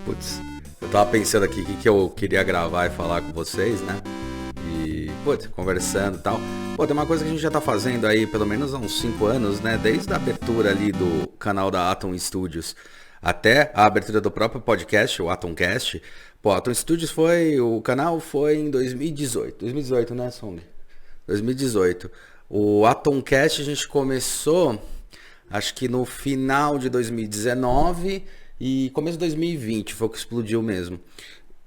Putz, eu tava pensando aqui o que eu queria gravar e falar com vocês, né? E, putz, conversando e tal. Pô, tem uma coisa que a gente já tá fazendo aí pelo menos há uns 5 anos, né? Desde a abertura ali do canal da Atom Studios até a abertura do próprio podcast, o Atomcast. Pô, Atom Studios o canal foi em 2018. 2018, né, Song? 2018. O Atomcast a gente começou, acho que no final de 2019 e começo de 2020 foi o que explodiu mesmo.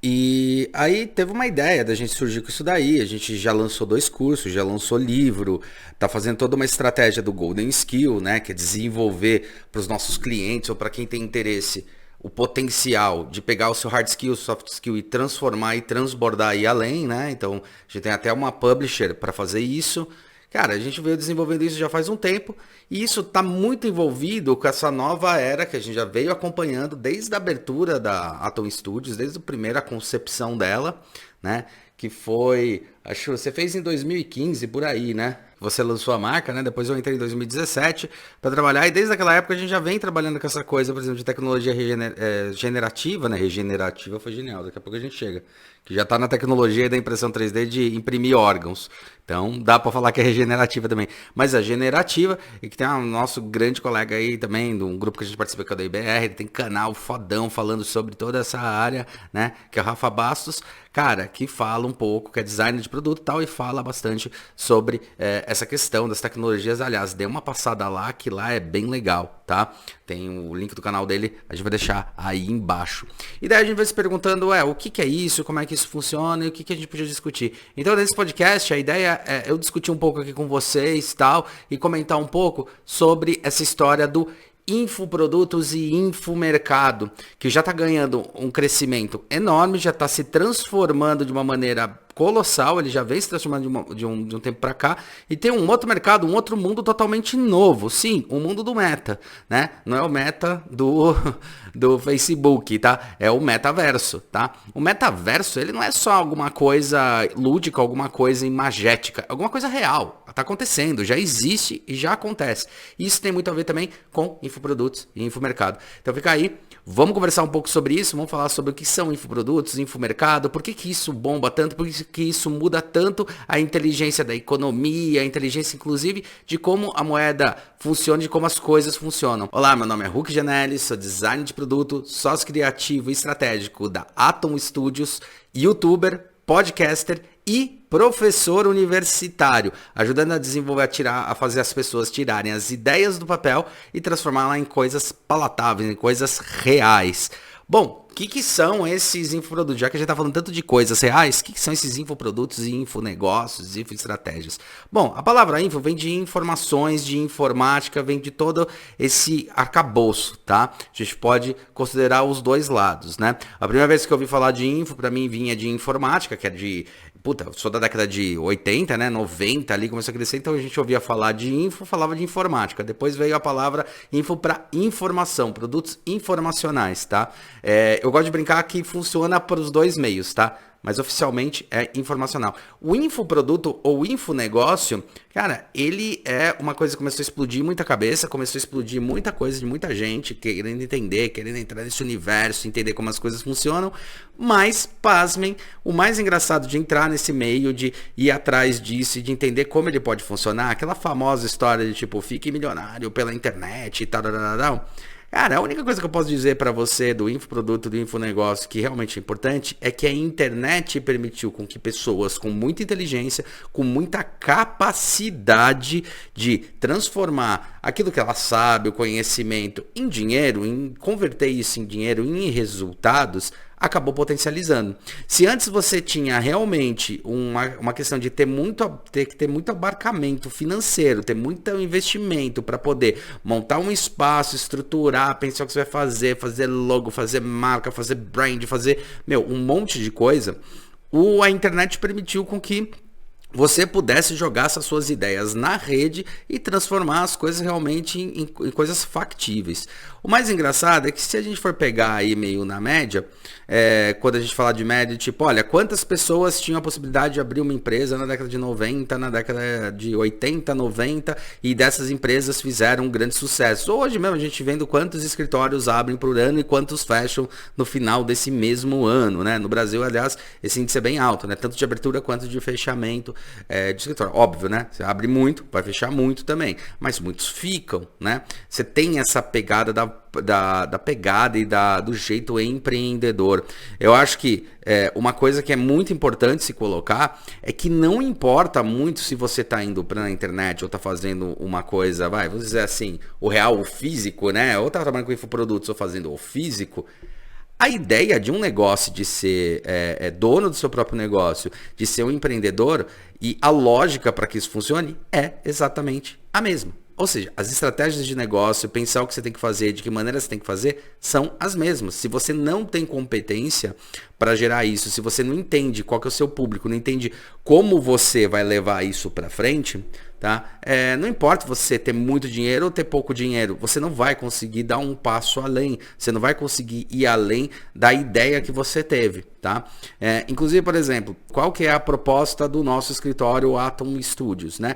E aí teve uma ideia da gente surgir com isso daí. A gente já lançou 2 cursos, já lançou livro, tá fazendo toda uma estratégia do Golden Skill, né? Que é desenvolver para os nossos clientes ou para quem tem interesse o potencial de pegar o seu hard skill, soft skill e transformar e transbordar aí além, né? Então a gente tem até uma publisher para fazer isso. Cara, a gente veio desenvolvendo isso já faz um tempo e isso está muito envolvido com essa nova era que a gente já veio acompanhando desde a abertura da Atom Studios, desde a primeira concepção dela, né? Que foi, acho que você fez em 2015 por aí, né? Você lançou a marca, né? Depois eu entrei em 2017 para trabalhar e desde aquela época a gente já vem trabalhando com essa coisa, por exemplo, de tecnologia generativa, né? Regenerativa foi genial, daqui a pouco a gente chega. Que já está na tecnologia da impressão 3D de imprimir órgãos. Então dá para falar que é regenerativa também. Mas a generativa, e que tem um nosso grande colega aí também, de um grupo que a gente participa que é o da IBR, ele tem canal fodão falando sobre toda essa área, né? Que é o Rafa Bastos, cara, que fala um pouco, que é designer de produto e tal, e fala bastante sobre essa questão das tecnologias. Aliás, dê uma passada lá, que lá é bem legal, tá? Tem o link do canal dele, a gente vai deixar aí embaixo. E daí a gente vai se perguntando, o que é isso, como é que isso funciona e o que a gente podia discutir. Então, nesse podcast, a ideia é eu discutir um pouco aqui com vocês tal, e comentar um pouco sobre essa história do infoprodutos e infomercado, que já está ganhando um crescimento enorme, já está se transformando de uma maneira colossal, ele já vem se transformando de um tempo para cá, e tem um outro mercado, um outro mundo totalmente novo, sim, o mundo do meta, né? Não é o meta do Facebook, tá? É o metaverso, tá? O metaverso, ele não é só alguma coisa lúdica, alguma coisa imagética, é alguma coisa real, tá acontecendo, já existe e já acontece. Isso tem muito a ver também com infoprodutos e infomercado. Então fica aí, vamos conversar um pouco sobre isso, vamos falar sobre o que são infoprodutos, infomercado, por que isso bomba tanto, por que isso muda tanto a inteligência da economia, a inteligência inclusive de como a moeda funciona, de como as coisas funcionam. Olá, meu nome é Hulk Janelli, sou designer de produto, sócio criativo e estratégico da Atom Studios, youtuber, podcaster e professor universitário, ajudando a desenvolver, a fazer as pessoas tirarem as ideias do papel e transformá-las em coisas palatáveis, em coisas reais. Bom, o que são esses infoprodutos? Já que a gente está falando tanto de coisas reais, o que são esses infoprodutos e infonegócios, infoestratégias? Bom, a palavra info vem de informações, de informática, vem de todo esse arcabouço, tá? A gente pode considerar os dois lados, né? A primeira vez que eu ouvi falar de info, para mim vinha de informática, que é de... eu sou da década de 80, né, 90 ali, começou a crescer, então a gente ouvia falar de info, falava de informática. Depois veio a palavra info para informação, produtos informacionais, tá? Eu gosto de brincar que funciona para os dois meios, tá? Mas oficialmente é informacional. O infoproduto ou infonegócio, cara, ele é uma coisa que começou a explodir muita cabeça, começou a explodir muita coisa de muita gente querendo entender, querendo entrar nesse universo, entender como as coisas funcionam, mas, pasmem, o mais engraçado de entrar nesse meio, de ir atrás disso e de entender como ele pode funcionar, aquela famosa história de tipo, fique milionário pela internet e tal. Cara, a única coisa que eu posso dizer para você do infoproduto, do infonegócio que realmente é importante é que a internet permitiu com que pessoas com muita inteligência, com muita capacidade de transformar aquilo que ela sabe, o conhecimento, em dinheiro, em converter isso em dinheiro, em resultados, acabou potencializando. Se antes você tinha realmente uma questão de ter que ter muito abarcamento financeiro, ter muito investimento para poder montar um espaço, estruturar, pensar o que você vai fazer logo, fazer marca, fazer brand, fazer um monte de coisa, a internet permitiu com que você pudesse jogar essas suas ideias na rede e transformar as coisas realmente em coisas factíveis. O mais engraçado é que se a gente for pegar aí meio na média, quando a gente falar de média, tipo, olha, quantas pessoas tinham a possibilidade de abrir uma empresa na década de 90, na década de 80, 90, e dessas empresas fizeram um grande sucesso. Hoje mesmo a gente vendo quantos escritórios abrem por ano e quantos fecham no final desse mesmo ano, né? No Brasil, aliás, esse índice é bem alto, né? Tanto de abertura quanto de fechamento de escritório. Óbvio, né? Você abre muito, vai fechar muito também, mas muitos ficam, né? Você tem essa pegada da pegada e do jeito empreendedor. Eu acho que uma coisa que é muito importante se colocar é que não importa muito se você está indo para a internet ou está fazendo uma coisa, vamos dizer assim, o real, o físico, né? Ou está trabalhando com infoprodutos ou fazendo o físico. A ideia de um negócio, de ser dono do seu próprio negócio, de ser um empreendedor, e a lógica para que isso funcione é exatamente a mesma. Ou seja, as estratégias de negócio, pensar o que você tem que fazer, de que maneira você tem que fazer, são as mesmas. Se você não tem competência para gerar isso, se você não entende qual que é o seu público, não entende como você vai levar isso para frente, tá? Não importa você ter muito dinheiro ou ter pouco dinheiro, você não vai conseguir dar um passo além, você não vai conseguir ir além da ideia que você teve, tá? Inclusive, por exemplo, qual que é a proposta do nosso escritório Atom Studios, né?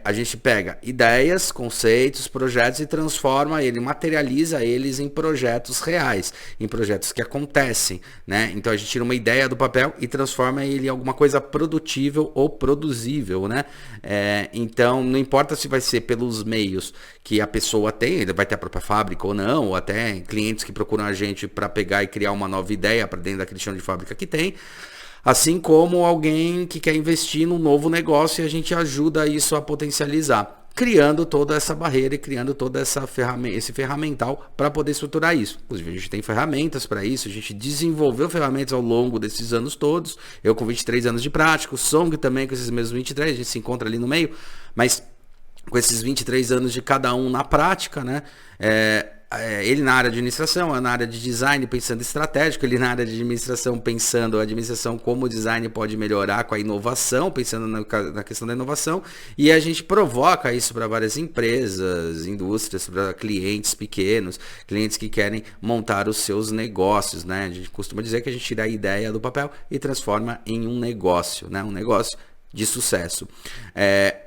A gente pega ideias, conceitos, projetos e transforma ele, materializa eles em projetos reais, em projetos que acontecem, né? Então a gente tira uma ideia do papel e transforma ele em alguma coisa produtível ou produzível, né? Então não importa se vai ser pelos meios que a pessoa tem, ele vai ter a própria fábrica ou não, ou até clientes que procuram a gente para pegar e criar uma nova ideia para dentro daquele chão de fábrica que tem, assim como alguém que quer investir num novo negócio e a gente ajuda isso a potencializar, criando toda essa barreira e criando toda esse ferramental para poder estruturar isso. Inclusive, a gente tem ferramentas para isso, a gente desenvolveu ferramentas ao longo desses anos todos, eu com 23 anos de prática, o Song também com esses mesmos 23, a gente se encontra ali no meio, mas com esses 23 anos de cada um na prática, né? Ele na área de administração, eu na área de design pensando estratégico, ele na área de administração pensando a administração como o design pode melhorar com a inovação, pensando na questão da inovação, e a gente provoca isso para várias empresas, indústrias, para clientes pequenos, clientes que querem montar os seus negócios, né? A gente costuma dizer que a gente tira a ideia do papel e transforma em um negócio, né? Um negócio de sucesso.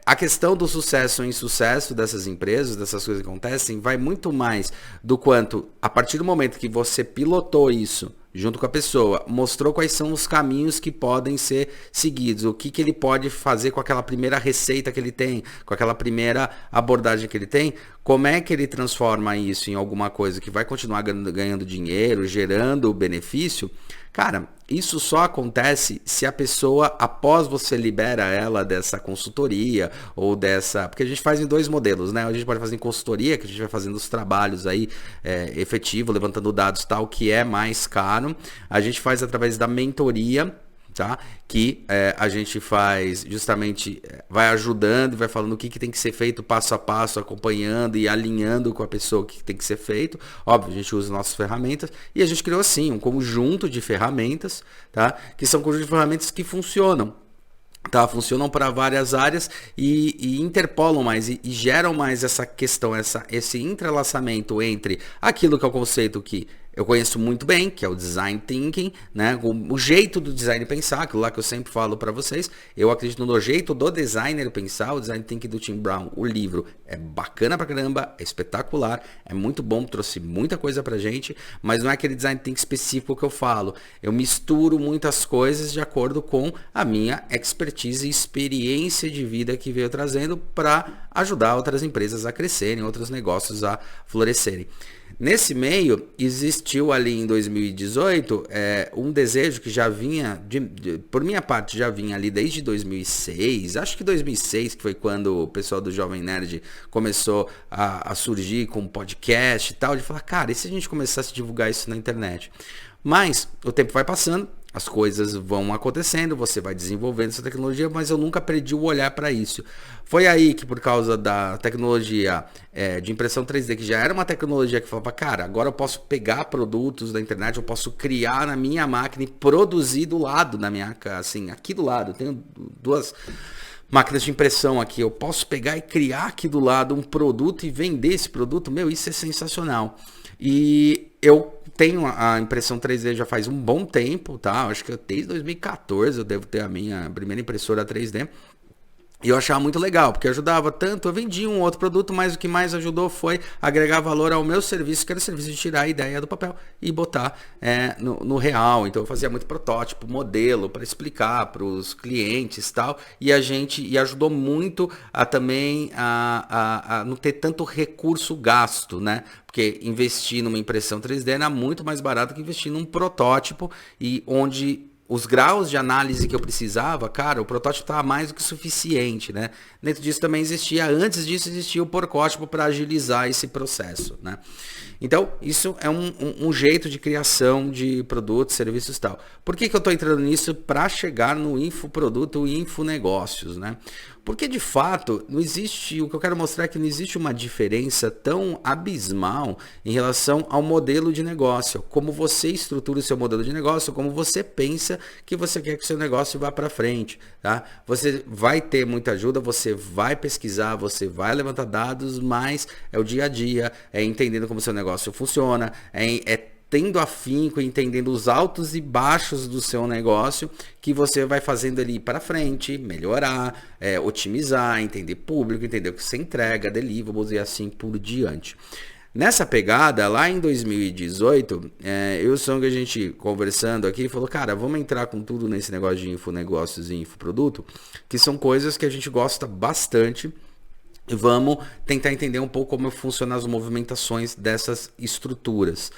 A questão do sucesso em sucesso dessas empresas, dessas coisas que acontecem, vai muito mais do quanto, a partir do momento que você pilotou isso junto com a pessoa, mostrou quais são os caminhos que podem ser seguidos, o que ele pode fazer com aquela primeira receita que ele tem, com aquela primeira abordagem que ele tem, como é que ele transforma isso em alguma coisa que vai continuar ganhando dinheiro, gerando benefício. Cara, isso só acontece se a pessoa, após você libera ela dessa consultoria ou dessa... Porque a gente faz em dois modelos, né? A gente pode fazer em consultoria, que a gente vai fazendo os trabalhos aí efetivo, levantando dados tal, que é mais caro. A gente faz através da mentoria, tá? Que a gente faz justamente, vai ajudando e vai falando o que tem que ser feito passo a passo, acompanhando e alinhando com a pessoa o que tem que ser feito. Óbvio, a gente usa nossas ferramentas e a gente criou assim um conjunto de ferramentas, tá? Que são conjuntos de ferramentas que funcionam. Tá, funcionam para várias áreas e interpolam mais e geram mais essa questão, esse entrelaçamento entre aquilo que é o conceito que eu conheço muito bem, que é o design thinking, né? O jeito do design pensar, aquilo lá que eu sempre falo para vocês. Eu acredito no jeito do designer pensar, o design thinking do Tim Brown. O livro é bacana pra caramba, é espetacular, é muito bom, trouxe muita coisa pra gente, mas não é aquele design thinking específico que eu falo. Eu misturo muitas coisas de acordo com a minha expertise e experiência de vida que veio trazendo para ajudar outras empresas a crescerem, outros negócios a florescerem. Nesse meio, existiu ali em 2018 um desejo que já vinha, por minha parte, já vinha ali desde 2006, acho que 2006, que foi quando o pessoal do Jovem Nerd começou a surgir com podcast e tal, de falar, cara, e se a gente começasse a divulgar isso na internet? Mas o tempo vai passando as coisas vão acontecendo, você vai desenvolvendo essa tecnologia, mas eu nunca perdi o olhar para isso. Foi aí que, por causa da tecnologia de impressão 3D, que já era uma tecnologia que falava, cara, agora eu posso pegar produtos da internet, eu posso criar na minha máquina e produzir do lado da minha casa, assim, aqui do lado, eu tenho duas máquinas de impressão aqui, eu posso pegar e criar aqui do lado um produto e vender esse produto, meu, isso é sensacional. E eu tenho a impressão 3D já faz um bom tempo, tá? Acho que desde 2014 eu devo ter a minha primeira impressora 3D. E eu achava muito legal, porque ajudava tanto, eu vendia um outro produto, mas o que mais ajudou foi agregar valor ao meu serviço, que era o serviço de tirar a ideia do papel e botar no real. Então eu fazia muito protótipo, modelo, para explicar para os clientes e tal, e ajudou muito a também a não ter tanto recurso gasto, né? Porque investir numa impressão 3D era muito mais barato que investir num protótipo, e onde os graus de análise que eu precisava, cara, o protótipo estava mais do que suficiente, né? Dentro disso também antes disso existia o porcótipo para agilizar esse processo, né? Então, isso é um jeito de criação de produtos, serviços e tal. Por que eu estou entrando nisso? Para chegar no infoproduto e infonegócios, né? Porque, de fato, o que eu quero mostrar é que não existe uma diferença tão abismal em relação ao modelo de negócio. Como você estrutura o seu modelo de negócio, como você pensa que você quer que o seu negócio vá para frente, tá? Você vai ter muita ajuda, você vai pesquisar, você vai levantar dados, mas é o dia a dia, é entendendo como o seu negócio funciona, tendo afinco, entendendo os altos e baixos do seu negócio, que você vai fazendo ali para frente, melhorar, otimizar, entender público, entender o que você entrega, deliverables e assim por diante. Nessa pegada, lá em 2018, eu e o Song, a gente conversando aqui, falou, cara, vamos entrar com tudo nesse negócio de infonegócios e infoproduto, que são coisas que a gente gosta bastante. Vamos tentar entender um pouco como funcionam as movimentações dessas estruturas.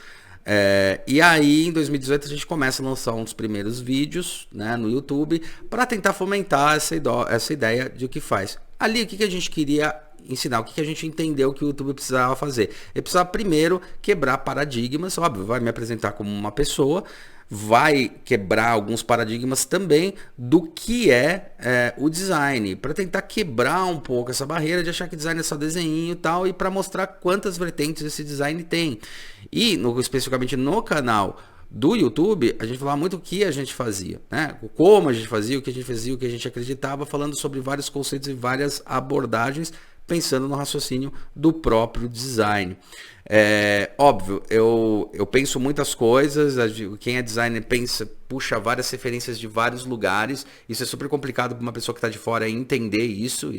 E aí, em 2018, a gente começa a lançar um dos primeiros vídeos, né, no YouTube para tentar fomentar essa ideia de o que faz. Ali, o que a gente queria ensinar, o que a gente entendeu que o YouTube precisava fazer? Ele precisava primeiro quebrar paradigmas, óbvio, vai me apresentar como uma pessoa, vai quebrar alguns paradigmas também do que o design, para tentar quebrar um pouco essa barreira de achar que design é só desenho e tal, e para mostrar quantas vertentes esse design tem. E especificamente no canal do YouTube, a gente falava muito o que a gente fazia, né? Como a gente fazia, o que a gente fazia, o que a gente acreditava, falando sobre vários conceitos e várias abordagens, pensando no raciocínio do próprio design. Óbvio, eu penso muitas coisas, quem é designer puxa várias referências de vários lugares, isso é super complicado para uma pessoa que está de fora entender isso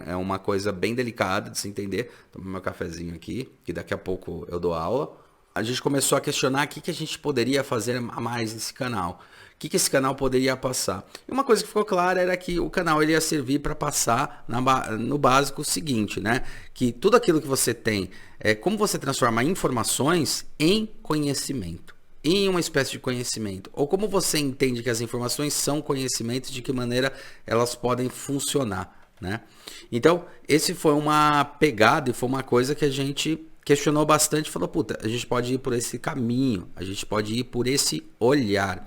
é uma coisa bem delicada de se entender. Tomo meu cafezinho aqui, que daqui a pouco eu dou aula. A gente começou a questionar o que a gente poderia fazer a mais nesse canal. O que esse canal poderia passar? E uma coisa que ficou clara era que o canal ele ia servir para passar no básico o seguinte, né? Que tudo aquilo que você tem, como você transforma informações em conhecimento, em uma espécie de conhecimento. Ou como você entende que as informações são conhecimentos, de que maneira elas podem funcionar, né? Então, esse foi uma pegada e foi uma coisa que a gente questionou bastante, falou, puta, a gente pode ir por esse caminho, a gente pode ir por esse olhar.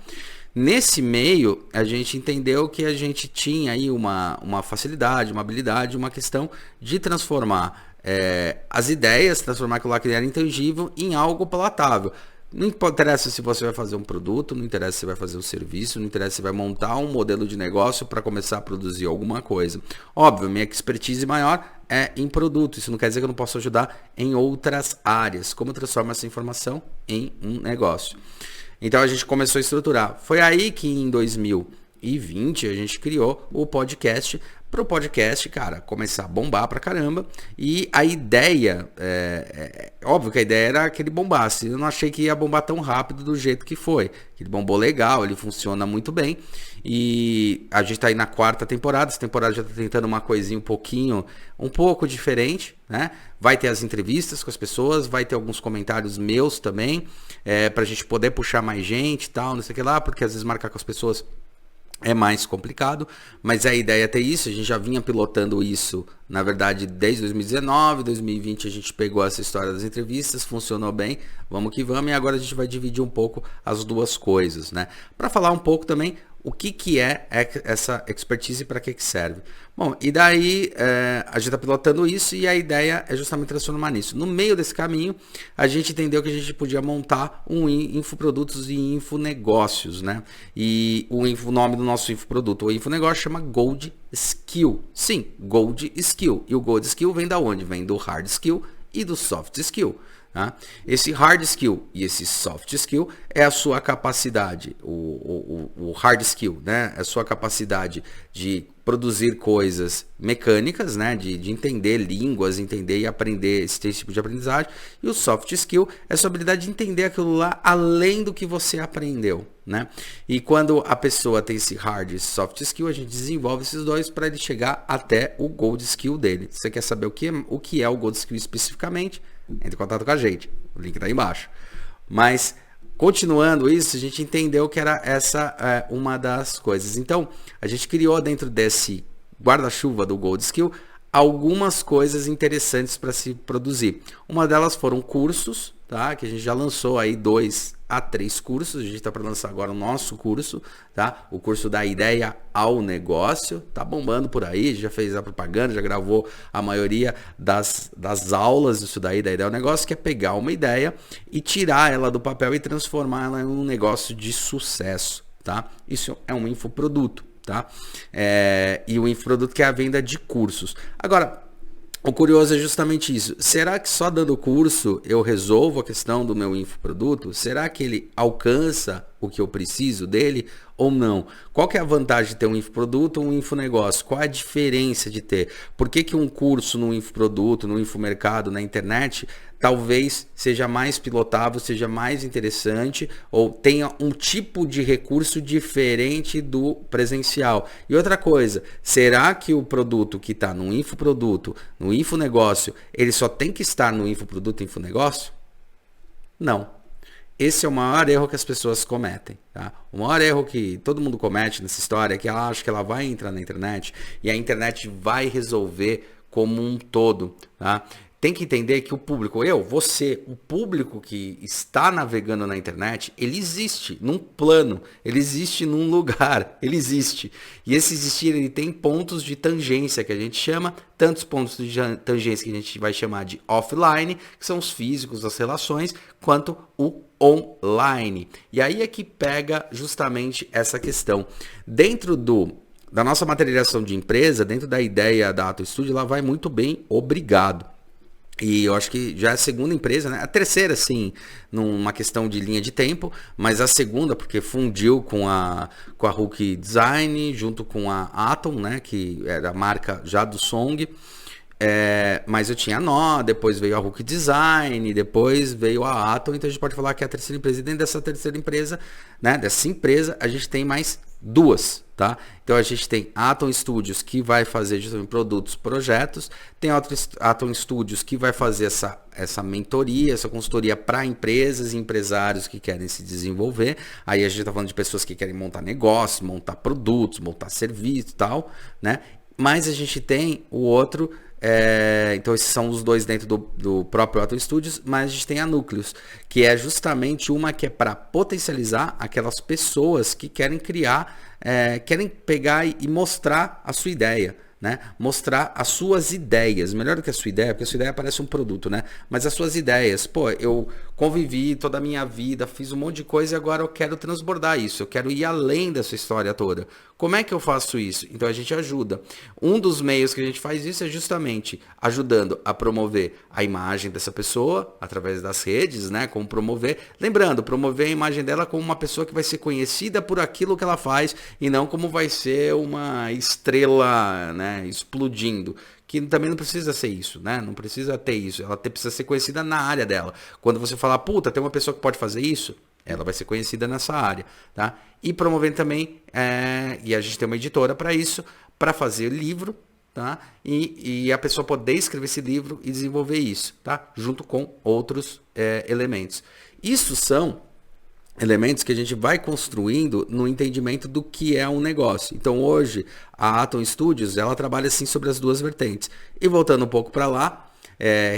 Nesse meio, a gente entendeu que a gente tinha aí uma facilidade, uma habilidade, uma questão de transformar as ideias, transformar aquilo lá que era intangível em algo palatável. Não interessa se você vai fazer um produto, não interessa se você vai fazer um serviço, não interessa se você vai montar um modelo de negócio para começar a produzir alguma coisa. Óbvio, minha expertise maior é em produto. Isso não quer dizer que eu não posso ajudar em outras áreas. Como transformar essa informação em um negócio. Então a gente começou a estruturar. Foi aí que em 2020 a gente criou o podcast, para o podcast, cara, começar a bombar pra caramba. E a ideia, óbvio que a ideia era que ele bombasse. Eu não achei que ia bombar tão rápido do jeito que foi. Ele bombou legal, ele funciona muito bem. E a gente tá aí na 4ª temporada. Essa temporada já tá tentando uma coisinha um pouco diferente, né? Vai ter as entrevistas com as pessoas, vai ter alguns comentários meus também, pra gente poder puxar mais gente e tal, não sei o que lá, porque às vezes marcar com as pessoas É mais complicado, mas a ideia é ter isso. A gente já vinha pilotando isso, na verdade, desde 2019, 2020 a gente pegou essa história das entrevistas, funcionou bem, vamos que vamos, e agora a gente vai dividir um pouco as duas coisas, né? Para falar um pouco também o que é essa expertise e para que serve. Bom, e daí a gente está pilotando isso e a ideia é justamente transformar nisso. No meio desse caminho, a gente entendeu que a gente podia montar um infoprodutos e infonegócios, né? E o nome do nosso infoproduto, o infonegócio, chama Gold Skill. Sim, Gold Skill. E o Gold Skill vem da onde? Vem do Hard Skill e do Soft Skill. Tá? Esse hard skill e esse soft skill é a sua capacidade, o hard skill, né? É a sua capacidade de produzir coisas mecânicas, né? De entender línguas, entender e aprender esse tipo de aprendizagem. E o soft skill é a sua habilidade de entender aquilo lá além do que você aprendeu, né? E quando a pessoa tem esse hard e soft skill, a gente desenvolve esses dois para ele chegar até o gold skill dele. Você quer saber o que é o gold skill especificamente? Entre em contato com a gente, o link está aí embaixo. Mas, continuando isso, a gente entendeu que era essa uma das coisas. Então, a gente criou dentro desse guarda-chuva do Gold Skill algumas coisas interessantes para se produzir. Uma delas foram cursos, tá? Que a gente já lançou aí 2 a 3 cursos. A gente está para lançar agora o nosso curso, tá? O curso da ideia ao negócio. Tá bombando por aí, já fez a propaganda, já gravou a maioria das aulas disso daí, da ideia ao negócio, que é pegar uma ideia e tirar ela do papel e transformar ela em um negócio de sucesso, tá? Isso é um infoproduto, tá? E o infoproduto que é a venda de cursos. Agora, o curioso é justamente isso. Será que só dando curso eu resolvo a questão do meu infoproduto? Será que ele alcança o que eu preciso dele ou não? Qual que é a vantagem de ter um infoproduto ou um infonegócio? Qual é a diferença de ter? Por que um curso no infoproduto, no infomercado, na internet, talvez seja mais pilotável, seja mais interessante ou tenha um tipo de recurso diferente do presencial? E outra coisa, será que o produto que está no infoproduto, no infonegócio, ele só tem que estar no infoproduto e infonegócio? Não. Esse é o maior erro que as pessoas cometem, tá? O maior erro que todo mundo comete nessa história é que ela acha que ela vai entrar na internet e a internet vai resolver como um todo, tá? Tem que entender que o público, você, o público que está navegando na internet, ele existe num plano, ele existe num lugar, ele existe. E esse existir, ele tem pontos de tangência, que a gente chama, tantos pontos de tangência que a gente vai chamar de offline, que são os físicos, as relações, quanto o online. E aí é que pega justamente essa questão. Dentro da nossa materialização de empresa, dentro da ideia da Ato Studio, ela vai muito bem, obrigado. E eu acho que já é a segunda empresa, né? A terceira, sim, numa questão de linha de tempo, mas a segunda, porque fundiu com a Hulk Design, junto com a Atom, né? Que era a marca já do Song. Mas eu tinha a Nó, depois veio a Hulk Design, depois veio a Atom, então a gente pode falar que é a terceira empresa. E dentro dessa terceira empresa, né? Dessa empresa, a gente tem mais 2, tá? Então a gente tem a Atom Studios, que vai fazer justamente produtos, projetos, tem a Atom Studios, que vai fazer essa mentoria, essa consultoria para empresas e empresários que querem se desenvolver. Aí a gente está falando de pessoas que querem montar negócio, montar produtos, montar serviço e tal, né? Mas a gente tem o outro, então esses são os 2 dentro do próprio Atom Studios, mas a gente tem a Núcleos, que é justamente uma que é para potencializar aquelas pessoas que querem criar, querem pegar e mostrar a sua ideia, né? Mostrar as suas ideias, melhor do que a sua ideia, porque a sua ideia parece um produto, né? Mas as suas ideias, eu convivi toda a minha vida, fiz um monte de coisa e agora eu quero transbordar isso, eu quero ir além dessa história toda. Como é que eu faço isso? Então a gente ajuda. Um dos meios que a gente faz isso é justamente ajudando a promover a imagem dessa pessoa através das redes, né? Como promover, lembrando, promover a imagem dela como uma pessoa que vai ser conhecida por aquilo que ela faz e não como vai ser uma estrela, né? Explodindo. Que também não precisa ser isso, né? Não precisa ter isso. Ela precisa ser conhecida na área dela. Quando você falar, puta, tem uma pessoa que pode fazer isso, ela vai ser conhecida nessa área, tá? E promovendo também, e a gente tem uma editora para isso, para fazer livro, tá? E a pessoa poder escrever esse livro e desenvolver isso, tá? Junto com outros elementos. Isso são elementos que a gente vai construindo no entendimento do que é um negócio. Então hoje a Atom Studios ela trabalha assim sobre as duas vertentes. E voltando um pouco para lá,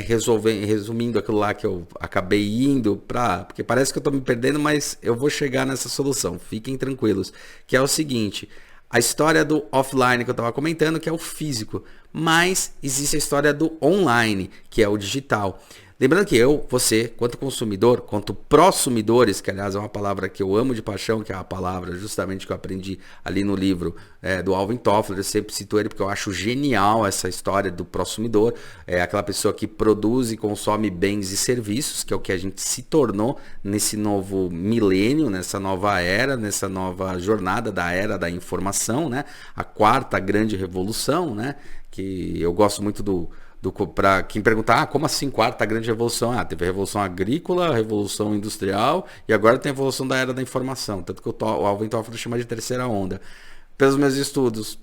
resumindo aquilo lá que eu acabei indo para, porque parece que eu estou me perdendo, mas eu vou chegar nessa solução. Fiquem tranquilos, que é o seguinte: a história do offline que eu estava comentando, que é o físico, mas existe a história do online, que é o digital. Lembrando que você, quanto consumidor, quanto prosumidores, que aliás é uma palavra que eu amo de paixão, que é a palavra justamente que eu aprendi ali no livro do Alvin Toffler, eu sempre cito ele porque eu acho genial essa história do prosumidor, aquela pessoa que produz e consome bens e serviços, que é o que a gente se tornou nesse novo milênio, nessa nova era, nessa nova jornada da era da informação, né? A quarta grande revolução, né? Que eu gosto muito para quem perguntar, como assim quarta grande revolução? Teve a revolução agrícola, a revolução industrial e agora tem a evolução da era da informação. Tanto que o Alvin Toffler chama de terceira onda. Pelos meus estudos,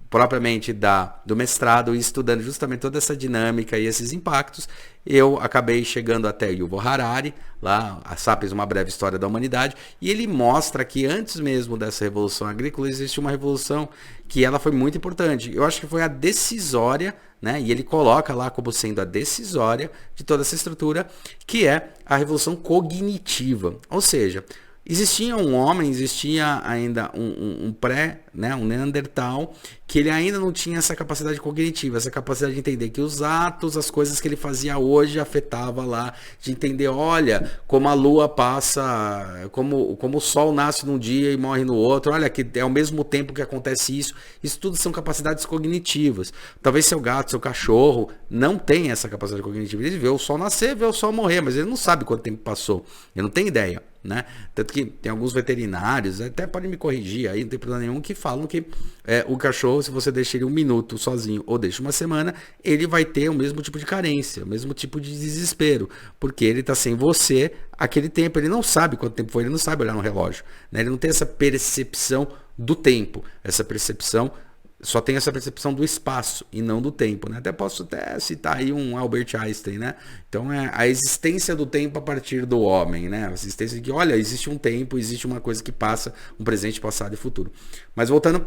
propriamente do mestrado, e estudando justamente toda essa dinâmica e esses impactos, eu acabei chegando até Yuval Harari, lá, a Sapiens, uma breve história da humanidade, e ele mostra que antes mesmo dessa revolução agrícola existe uma revolução que ela foi muito importante. Eu acho que foi a decisória, né? E ele coloca lá como sendo a decisória de toda essa estrutura, que é a revolução cognitiva. Ou seja, existia um homem, existia ainda um um Neandertal, que ele ainda não tinha essa capacidade cognitiva, essa capacidade de entender que os atos, as coisas que ele fazia hoje afetava lá, de entender, olha, como a lua passa, como o sol nasce num dia e morre no outro, olha, que é ao mesmo tempo que acontece isso. Isso tudo são capacidades cognitivas. Talvez seu gato, seu cachorro não tenha essa capacidade cognitiva. Ele vê o sol nascer, vê o sol morrer, mas ele não sabe quanto tempo passou. Ele não tem ideia. Né? Tanto que tem alguns veterinários, até podem me corrigir aí, não tem problema nenhum, que falam que o cachorro, se você deixa ele 1 minuto sozinho ou deixa uma semana, ele vai ter o mesmo tipo de carência, o mesmo tipo de desespero, porque ele está sem você aquele tempo, ele não sabe quanto tempo foi, ele não sabe olhar no relógio, né? Ele não tem essa percepção do tempo, só tem essa percepção do espaço e não do tempo, né? Posso citar aí um Albert Einstein, né? Então é a existência do tempo a partir do homem, né? A existência de que, olha, existe um tempo, existe uma coisa que passa, um presente, passado e futuro. Mas voltando,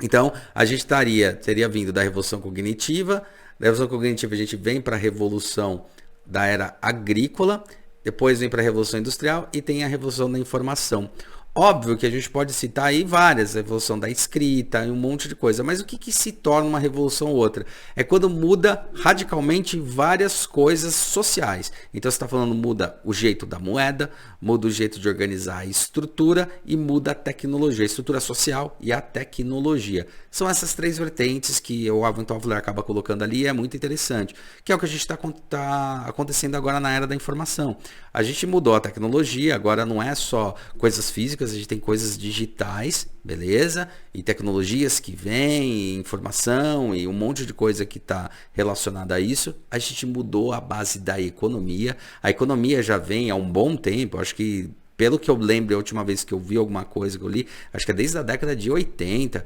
então, a gente teria vindo da revolução cognitiva, da revolução cognitiva a gente vem para a revolução da era agrícola, depois vem para a revolução industrial e tem a revolução da informação. Óbvio que a gente pode citar aí várias, a revolução da escrita e um monte de coisa, mas o que se torna uma revolução ou outra? É quando muda radicalmente várias coisas sociais. Então você está falando, muda o jeito da moeda, muda o jeito de organizar a estrutura e muda a tecnologia, a estrutura social e a tecnologia. São essas três vertentes que o Alvin Toffler acaba colocando ali e é muito interessante, que é o que a gente está acontecendo agora na era da informação. A gente mudou a tecnologia, agora não é só coisas físicas, a gente tem coisas digitais, beleza? E tecnologias que vêm, informação e um monte de coisa que está relacionada a isso. A gente mudou a base da economia. A economia já vem há um bom tempo, acho que pelo que eu lembro, a última vez que eu vi alguma coisa que eu li, acho que é desde a década de 80,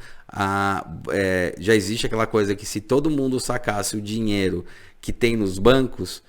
já existe aquela coisa que se todo mundo sacasse o dinheiro que tem nos bancos,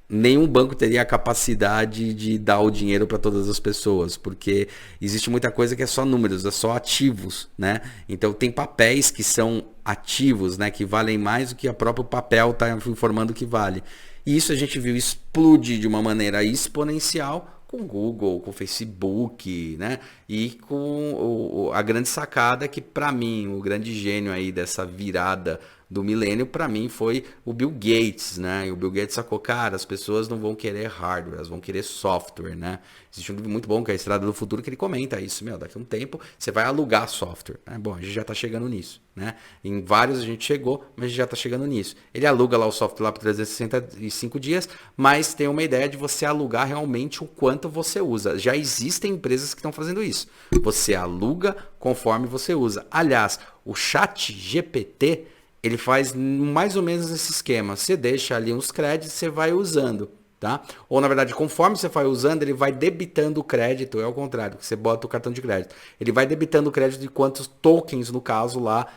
nenhum banco teria a capacidade de dar o dinheiro para todas as pessoas, porque existe muita coisa que é só números, é só ativos, né? Então tem papéis que são ativos, né? Que valem mais do que o próprio papel está informando que vale. E isso a gente viu explodir de uma maneira exponencial com o Google, com o Facebook, né? E com a grande sacada que, para mim, o grande gênio aí dessa virada do milênio, para mim, foi o Bill Gates, né? E o Bill Gates sacou, cara, as pessoas não vão querer hardware, elas vão querer software, né? Existe um livro muito bom, que é a Estrada do Futuro, que ele comenta isso, daqui a um tempo você vai alugar software. Bom, a gente já está chegando nisso, né? Em vários a gente chegou, mas a gente já está chegando nisso. Ele aluga lá o software lá por 365 dias, mas tem uma ideia de você alugar realmente o quanto você usa. Já existem empresas que estão fazendo isso. Você aluga conforme você usa. Aliás, o ChatGPT, ele faz mais ou menos esse esquema. Você deixa ali uns créditos, você vai usando, tá? Ou na verdade, conforme você vai usando, ele vai debitando o crédito. É o contrário, que você bota o cartão de crédito. Ele vai debitando o crédito de quantos tokens, no caso lá,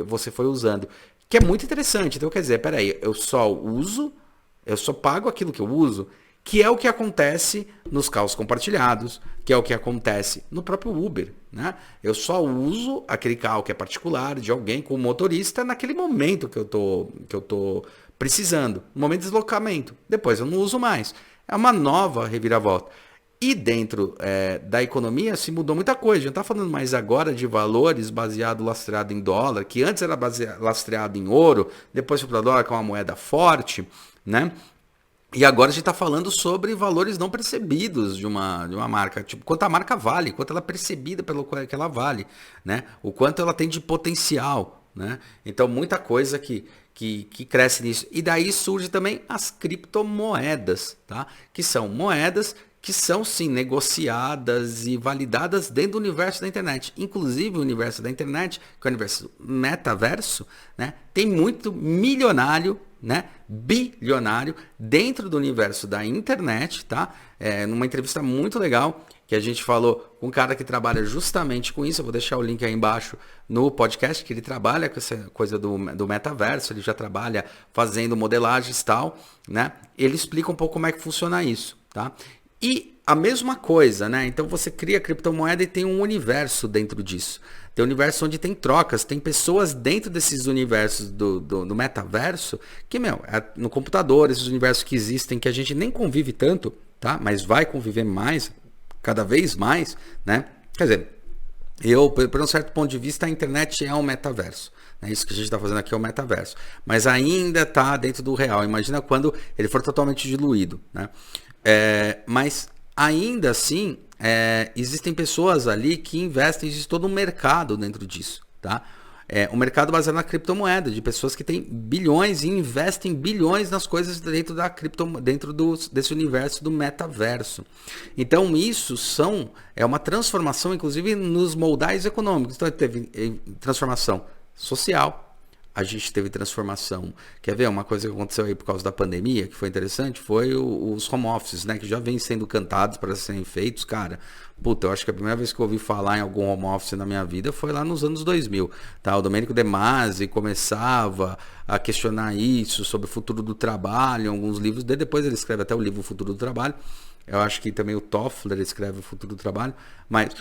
você foi usando. Que é muito interessante. Então, quer dizer, peraí, eu só pago aquilo que eu uso. Que é o que acontece nos carros compartilhados, que é o que acontece no próprio Uber, né? Eu só uso aquele carro que é particular, de alguém com motorista, naquele momento que eu tô precisando, no momento de deslocamento. Depois eu não uso mais. É uma nova reviravolta. E dentro da economia se mudou muita coisa. A gente não está falando mais agora de valores lastreado em dólar, que antes era lastreado em ouro, depois foi para o dólar, que é uma moeda forte, né? E agora a gente está falando sobre valores não percebidos de uma marca. Tipo, quanto a marca vale, quanto ela é percebida pelo que ela vale, né? O quanto ela tem de potencial, né? Então, muita coisa que cresce nisso. E daí surge também as criptomoedas, tá? Que são moedas que são, sim, negociadas e validadas dentro do universo da internet. Inclusive, o universo da internet, que é o universo metaverso, né? Tem muito milionário, né, bilionário dentro do universo da internet, tá? Numa entrevista muito legal que a gente falou com um cara que trabalha justamente com isso. Eu vou deixar o link aí embaixo no podcast, que ele trabalha com essa coisa do metaverso, ele já trabalha fazendo modelagens e tal, né? Ele explica um pouco como é que funciona isso, tá? E a mesma coisa, né? Então você cria criptomoeda e tem um universo dentro disso. Tem um universo onde tem trocas, tem pessoas dentro desses universos do metaverso, que, no computador, esses universos que existem, que a gente nem convive tanto, tá? Mas vai conviver mais, cada vez mais, né? Quer dizer, por um certo ponto de vista, a internet é um metaverso. Né? Isso que a gente está fazendo aqui é um metaverso. Mas ainda está dentro do real. Imagina quando ele for totalmente diluído, né? Mas ainda assim, existem pessoas ali que investem, existe todo um mercado dentro disso, tá? Um mercado baseado na criptomoeda, de pessoas que têm bilhões e investem bilhões nas coisas dentro desse universo do metaverso. Então isso é uma transformação, inclusive, nos moldais econômicos. Então teve transformação social. A gente teve transformação. Quer ver uma coisa que aconteceu aí por causa da pandemia, que foi interessante, foi os home offices, né? Que já vem sendo cantados para serem feitos, cara. Puta, eu acho que a primeira vez que eu ouvi falar em algum home office na minha vida foi lá nos anos 2000. Tá? O Domênico De Masi começava a questionar isso, sobre o futuro do trabalho, em alguns livros. Depois ele escreve até o livro O Futuro do Trabalho. Eu acho que também o Toffler escreve O Futuro do Trabalho. Mas...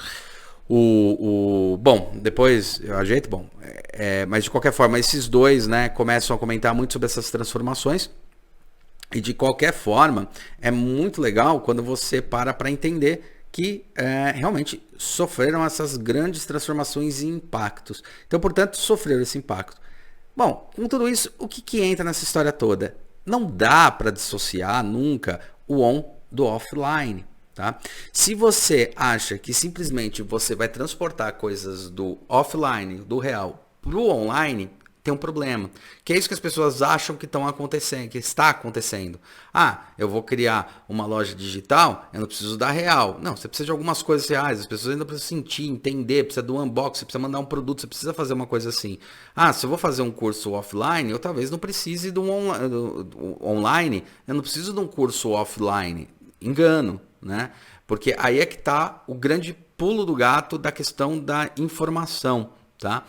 bom, depois eu ajeito, mas de qualquer forma, esses dois, né, começam a comentar muito sobre essas transformações. E de qualquer forma, é muito legal quando você para entender que realmente sofreram essas grandes transformações e impactos. Então, portanto, sofreram esse impacto. Bom, com tudo isso, o que entra nessa história toda? Não dá para dissociar nunca o on do offline. Tá? Se você acha que simplesmente você vai transportar coisas do offline, do real, para o online, tem um problema. Que é isso que as pessoas acham que está acontecendo. Eu vou criar uma loja digital, eu não preciso da real. Não, você precisa de algumas coisas reais, as pessoas ainda precisam sentir, entender, precisa do unboxing, precisa mandar um produto, você precisa fazer uma coisa assim. Se eu vou fazer um curso offline, eu talvez não precise do online, eu não preciso de um curso offline. Engano. Né? Porque aí é que está o grande pulo do gato da questão da informação, tá?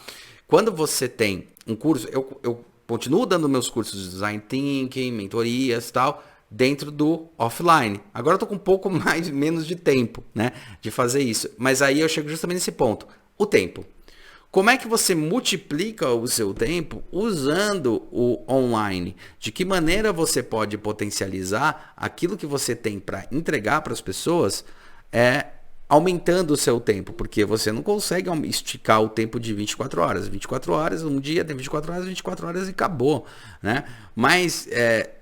Quando você tem um curso, eu continuo dando meus cursos de design thinking, mentorias e tal, dentro do offline. Agora eu tô com um pouco menos de tempo, né, de fazer isso. Mas aí eu chego justamente nesse ponto, o tempo. Como é que você multiplica o seu tempo usando o online? De que maneira você pode potencializar aquilo que você tem para entregar para as pessoas, aumentando o seu tempo? Porque você não consegue esticar o tempo de 24 horas. 24 horas, um dia tem 24 horas e acabou, né? Mas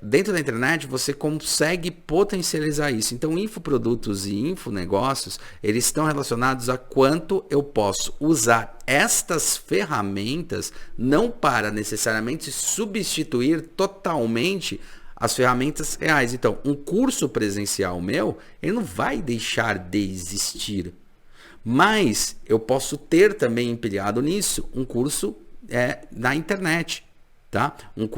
dentro da internet você consegue potencializar isso. Então, infoprodutos e infonegócios, eles estão relacionados a quanto eu posso usar estas ferramentas, não para necessariamente substituir totalmente as ferramentas reais. Então, um curso presencial meu, ele não vai deixar de existir. Mas eu posso ter também empilhado nisso um curso na internet, tá? Um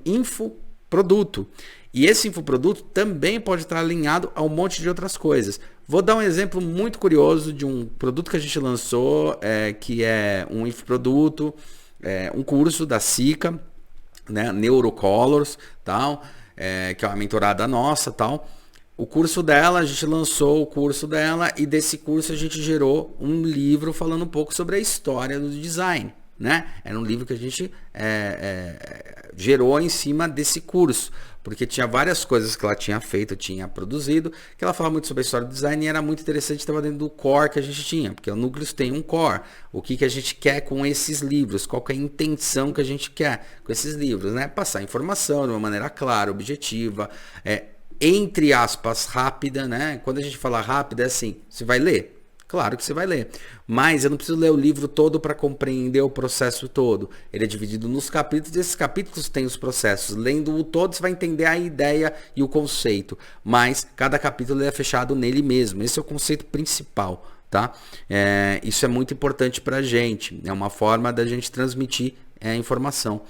infoproduto. E esse infoproduto também pode estar alinhado a um monte de outras coisas. Vou dar um exemplo muito curioso de um produto que a gente lançou, que é um infoproduto, um curso da Sica, né, Neurocolors, tal, que é uma mentorada nossa, tal. o curso dela, a gente lançou o curso dela e desse curso a gente gerou um livro falando um pouco sobre a história do design, né? Era um livro que a gente gerou em cima desse curso, porque tinha várias coisas que ela tinha feito, tinha produzido, que ela falava muito sobre a história do design e era muito interessante, estava dentro do core que a gente tinha, porque o Núcleos tem um core. O que a gente quer com esses livros? Qual que é a intenção que a gente quer com esses livros, né? Passar informação de uma maneira clara, objetiva, entre aspas, rápida, né? Quando a gente fala rápida, é assim, você vai ler? Claro que você vai ler, mas eu não preciso ler o livro todo para compreender o processo todo. Ele é dividido nos capítulos e esses capítulos têm os processos. Lendo o todo, você vai entender a ideia e o conceito, mas cada capítulo é fechado nele mesmo. Esse é o conceito principal, tá? Isso é muito importante para a gente, é uma forma da gente transmitir informação.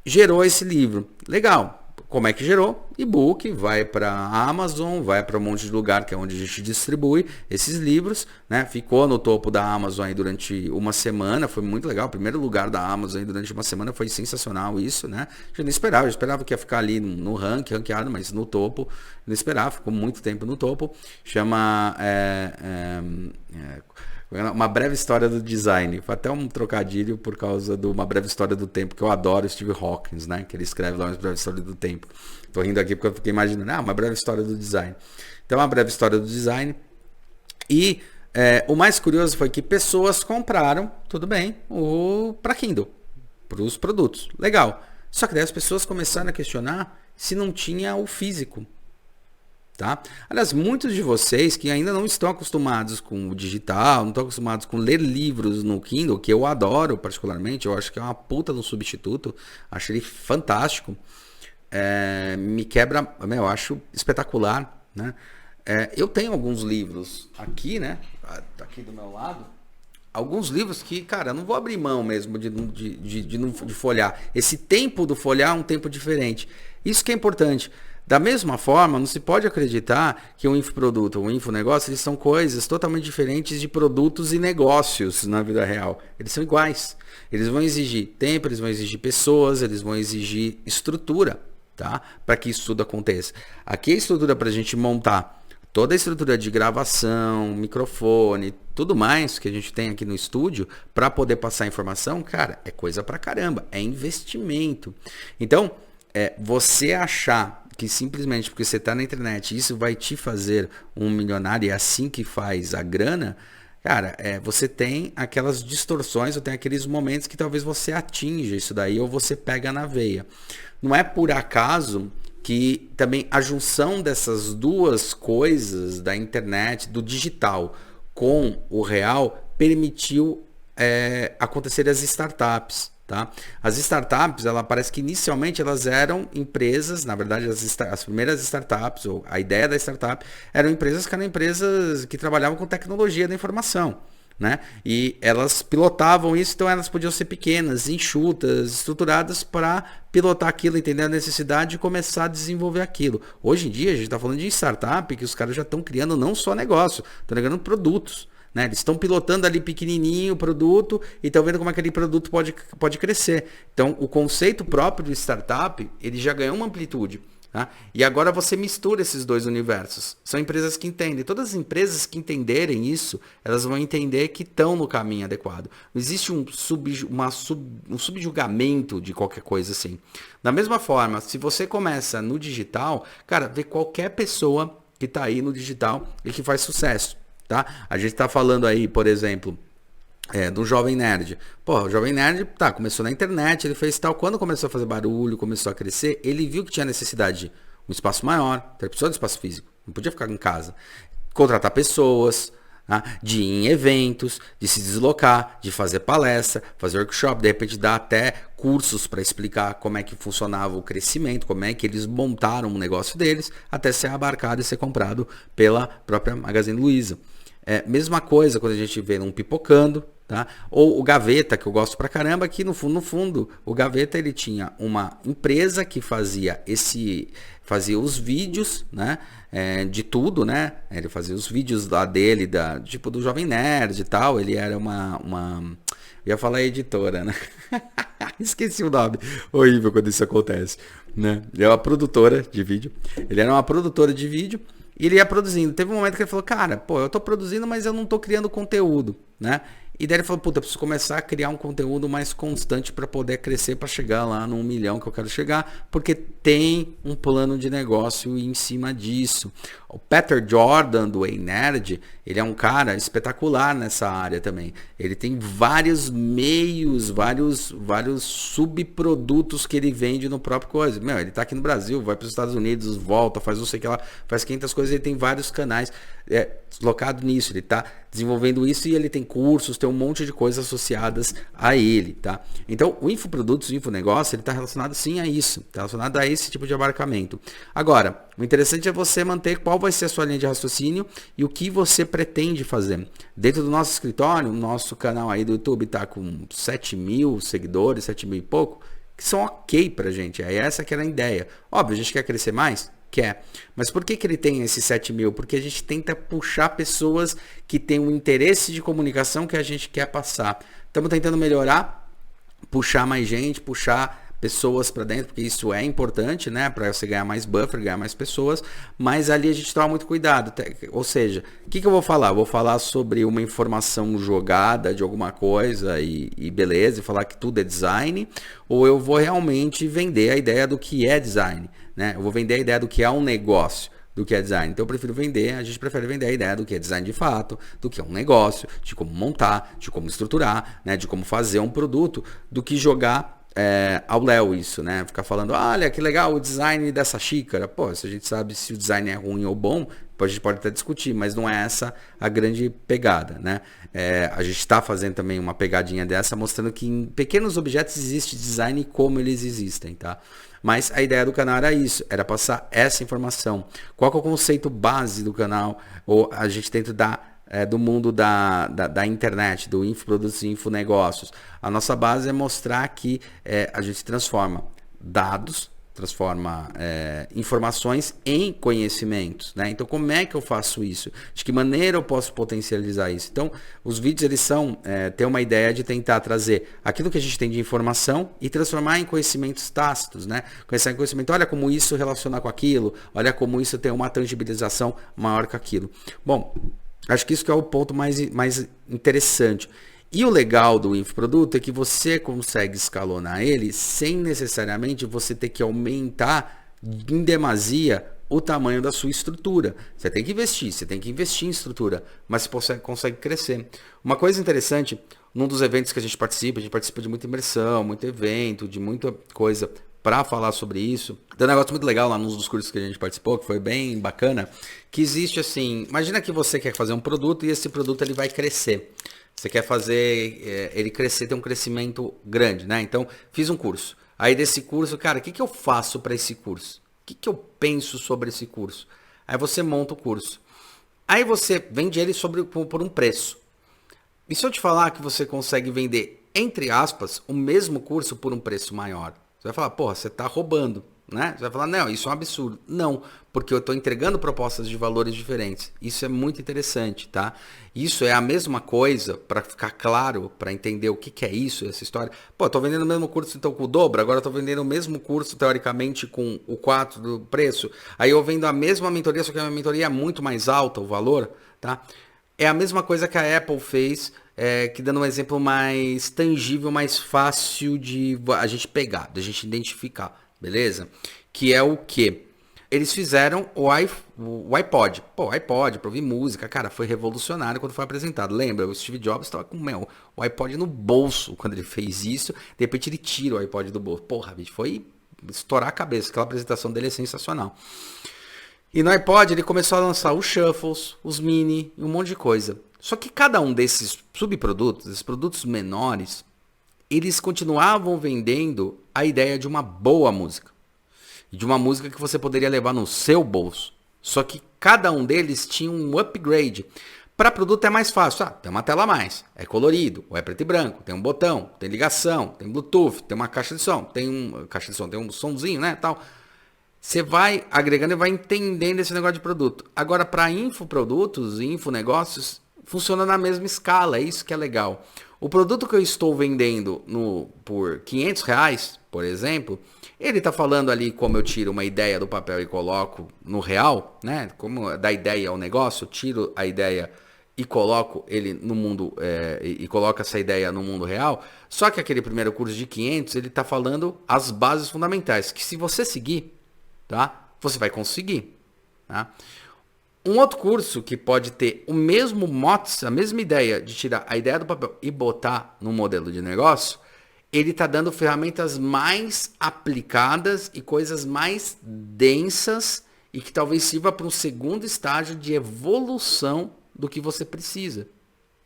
Gerou esse livro, legal. Como é que gerou? E-book, vai para a Amazon, vai para um monte de lugar que é onde a gente distribui esses livros, né? Ficou no topo da Amazon aí durante uma semana, foi muito legal. O primeiro lugar da Amazon aí durante uma semana, foi sensacional isso, né? Eu não esperava, eu esperava que ia ficar ali no ranqueado, mas no topo, não esperava, ficou muito tempo no topo. Chama Uma Breve História do Design. Foi até um trocadilho por causa de Uma Breve História do Tempo, que eu adoro Steve Hawkins, né? Que ele escreve lá Uma Breve História do Tempo. Tô rindo aqui porque eu fiquei imaginando, Uma Breve História do Design. Então, Uma Breve História do Design. E o mais curioso foi que pessoas compraram, tudo bem, para Kindle, para os produtos. Legal. Só que daí as pessoas começaram a questionar se não tinha o físico. Tá? Aliás, muitos de vocês que ainda não estão acostumados com o digital, não estão acostumados com ler livros no Kindle, que eu adoro particularmente, eu acho que é uma puta no substituto, acho ele fantástico, me quebra, eu acho espetacular, né? Eu tenho alguns livros aqui, né? Aqui do meu lado, alguns livros que, cara, eu não vou abrir mão mesmo de folhear. Esse tempo do folhear é um tempo diferente. Isso que é importante. Da mesma forma, não se pode acreditar que um infoproduto ou um infonegócio, eles são coisas totalmente diferentes de produtos e negócios na vida real. Eles são iguais. Eles vão exigir tempo, eles vão exigir pessoas, eles vão exigir estrutura, tá? Para que isso tudo aconteça. Aqui a estrutura para a gente montar toda a estrutura de gravação, microfone, tudo mais que a gente tem aqui no estúdio para poder passar informação, cara, é coisa pra caramba, é investimento. Então, você achar que simplesmente porque você está na internet isso vai te fazer um milionário e é assim que faz a grana, cara, você tem aquelas distorções ou tem aqueles momentos que talvez você atinja isso daí ou você pega na veia. Não é por acaso que também a junção dessas duas coisas da internet, do digital com o real, permitiu acontecer as startups. Tá? As startups, parece que inicialmente elas eram empresas, na verdade as primeiras startups, ou a ideia da startup, eram empresas que trabalhavam com tecnologia da informação, né? E elas pilotavam isso, então elas podiam ser pequenas, enxutas, estruturadas para pilotar aquilo, entender a necessidade e começar a desenvolver aquilo. Hoje em dia a gente está falando de startup que os caras já estão criando não só negócio, estão criando produtos. Né? Eles estão pilotando ali pequenininho o produto e estão vendo como aquele produto pode crescer. Então, o conceito próprio de startup, ele já ganhou uma amplitude. Tá? E agora você mistura esses dois universos. São empresas que entendem. Todas as empresas que entenderem isso, elas vão entender que estão no caminho adequado. Não existe um subjugamento de qualquer coisa assim. Da mesma forma, se você começa no digital, cara, vê qualquer pessoa que está aí no digital e que faz sucesso. Tá? A gente está falando aí, por exemplo, do Jovem Nerd. Pô, o Jovem Nerd começou na internet, ele fez tal. Quando começou a fazer barulho, começou a crescer, ele viu que tinha necessidade de um espaço maior, ele precisou de espaço físico, não podia ficar em casa. Contratar pessoas, tá? De ir em eventos, de se deslocar, de fazer palestra, fazer workshop, de repente dar até cursos para explicar como é que funcionava o crescimento, como é que eles montaram o negócio deles, até ser abarcado e ser comprado pela própria Magazine Luiza. Mesma coisa quando a gente vê um Pipocando, tá? Ou o Gaveta, que eu gosto pra caramba, que no fundo, o Gaveta ele tinha uma empresa que fazia os vídeos, né? De tudo, né? Ele fazia os vídeos lá dele, tipo do Jovem Nerd e tal. Ele era eu ia falar editora, né? Esqueci o nome. Horrível quando isso acontece, né? Ele é uma produtora de vídeo. Ele era uma produtora de vídeo. E ele ia produzindo. Teve um momento que ele falou, cara, pô, eu tô produzindo, mas eu não tô criando conteúdo, né? E daí ele falou, puta, eu preciso começar a criar um conteúdo mais constante para poder crescer, para chegar lá no 1 milhão que eu quero chegar, porque tem um plano de negócio em cima disso. O Peter Jordan, do Ei Nerd, ele é um cara espetacular nessa área também. Ele tem vários meios, vários subprodutos que ele vende no próprio coisa. Meu, ele tá aqui no Brasil, vai para os Estados Unidos, volta, faz não sei o que lá, faz 500 coisas, ele tem vários canais deslocado nisso, ele tá desenvolvendo isso e ele tem cursos, tem um monte de coisas associadas a ele, tá? Então, o infoprodutos, o infonegócio, ele tá relacionado sim a isso, tá relacionado a esse tipo de abarcamento. Agora, o interessante é você manter qual vai ser a sua linha de raciocínio e o que você pretende fazer. Dentro do nosso escritório, o nosso canal aí do YouTube tá com 7 mil seguidores, 7 mil e pouco, que são ok pra gente, é essa que era a ideia. Óbvio, a gente quer crescer mais? Quer. Mas por que ele tem esses 7 mil? Porque a gente tenta puxar pessoas que têm um interesse de comunicação que a gente quer passar. Estamos tentando melhorar, puxar mais gente, puxar pessoas para dentro, porque isso é importante, né? Para você ganhar mais buffer, ganhar mais pessoas. Mas ali a gente toma muito cuidado. Ou seja, o que eu vou falar? Vou falar sobre uma informação jogada de alguma coisa e beleza, e falar que tudo é design, ou eu vou realmente vender a ideia do que é design, né? Eu vou vender a ideia do que é um negócio, do que é design. Então eu prefiro vender, a gente prefere vender a ideia do que é design de fato, do que é um negócio, de como montar, de como estruturar, né? De como fazer um produto, do que jogar ao léu isso, né? Ficar falando, olha que legal o design dessa xícara. Pô, se a gente sabe se o design é ruim ou bom, a gente pode até discutir, mas não é essa a grande pegada, né? A gente está fazendo também uma pegadinha dessa, mostrando que em pequenos objetos existe design e como eles existem, tá? Mas a ideia do canal era isso, era passar essa informação. Qual que é o conceito base do canal? Ou a gente dentro do mundo da internet, do infoprodutos e infonegócios. A nossa base é mostrar que a gente transforma dados, transforma informações em conhecimentos, né? Então, como é que eu faço isso? De que maneira eu posso potencializar isso? Então, os vídeos, eles são, tem uma ideia de tentar trazer aquilo que a gente tem de informação e transformar em conhecimentos tácitos, né? Conhecimento, olha como isso relaciona com aquilo, olha como isso tem uma tangibilização maior que aquilo. Bom, acho que isso que é o ponto mais interessante. E o legal do infoproduto é que você consegue escalonar ele sem necessariamente você ter que aumentar em demasia o tamanho da sua estrutura. Você tem que investir em estrutura, mas você consegue crescer. Uma coisa interessante, num dos eventos que a gente participa de muita imersão, muito evento, de muita coisa para falar sobre isso. Tem um negócio muito legal lá nos dos cursos que a gente participou, que foi bem bacana, que existe assim, imagina que você quer fazer um produto e esse produto ele vai crescer. Você quer fazer ele crescer, ter um crescimento grande, né? Então, fiz um curso. Aí desse curso, cara, o que eu faço para esse curso? O que eu penso sobre esse curso? Aí você monta o curso. Aí você vende ele por um preço. E se eu te falar que você consegue vender, entre aspas, o mesmo curso por um preço maior? Você vai falar, porra, você está roubando, né? Você vai falar, não, isso é um absurdo. Não, porque eu estou entregando propostas de valores diferentes. Isso é muito interessante, tá? Isso é a mesma coisa, para ficar claro, para entender o que é isso, essa história. Pô, estou vendendo o mesmo curso então com o dobro, agora estou vendendo o mesmo curso, teoricamente, com o 4 do preço. Aí eu vendo a mesma mentoria, só que a minha mentoria é muito mais alta, o valor, tá? É a mesma coisa que a Apple fez, que dando um exemplo mais tangível, mais fácil de a gente pegar, de a gente identificar, beleza? Que é o quê? Eles fizeram o iPod. Pô, o iPod para ouvir música, cara, foi revolucionário quando foi apresentado. Lembra? O Steve Jobs estava com o iPod no bolso quando ele fez isso. De repente ele tira o iPod do bolso. Porra, bicho, foi estourar a cabeça. Aquela apresentação dele é sensacional. E no iPod ele começou a lançar os shuffles, os mini e um monte de coisa. Só que cada um desses subprodutos, esses produtos menores, eles continuavam vendendo a ideia de uma boa música. De uma música que você poderia levar no seu bolso. Só que cada um deles tinha um upgrade. Para produto é mais fácil. Tem uma tela a mais, é colorido, ou é preto e branco, tem um botão, tem ligação, tem Bluetooth, tem uma caixa de som, tem um somzinho, né, tal. Você vai agregando e vai entendendo esse negócio de produto. Agora, para infoprodutos e infonegócios, funciona na mesma escala, é isso que é legal. O produto que eu estou vendendo por R$500, por exemplo, ele está falando ali como eu tiro uma ideia do papel e coloco no real, né? Como da ideia ao negócio, eu tiro a ideia e coloco ele no mundo, e coloco essa ideia no mundo real. Só que aquele primeiro curso de 500, ele está falando as bases fundamentais, que se você seguir, tá? Você vai conseguir, tá? Um outro curso que pode ter o mesmo mote, a mesma ideia de tirar a ideia do papel e botar no modelo de negócio, ele está dando ferramentas mais aplicadas e coisas mais densas e que talvez sirva para um segundo estágio de evolução do que você precisa,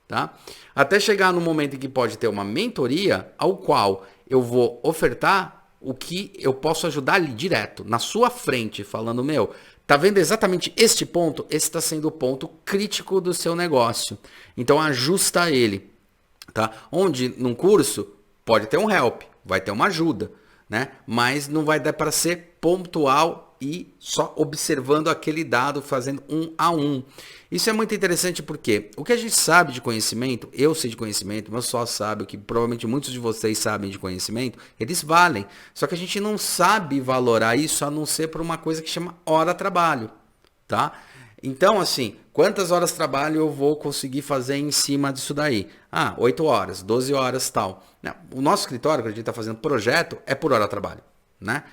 tá? Até chegar no momento em que pode ter uma mentoria ao qual eu vou ofertar o que eu posso ajudar ali direto, na sua frente, falando, meu, tá vendo exatamente este ponto? Esse está sendo o ponto crítico do seu negócio. Então ajusta ele, tá? Onde num curso pode ter um help, vai ter uma ajuda, né? Mas não vai dar para ser pontual e só observando aquele dado, fazendo um a um. Isso é muito interessante porque o que a gente sabe de conhecimento, eu sei de conhecimento, meu sócio sabe, o que provavelmente muitos de vocês sabem de conhecimento, eles valem. Só que a gente não sabe valorar isso a não ser por uma coisa que chama hora-trabalho, tá? Então, assim, quantas horas de trabalho eu vou conseguir fazer em cima disso daí? 8 horas, 12 horas, tal. O nosso escritório, que a gente está fazendo projeto, é por hora de trabalho, né?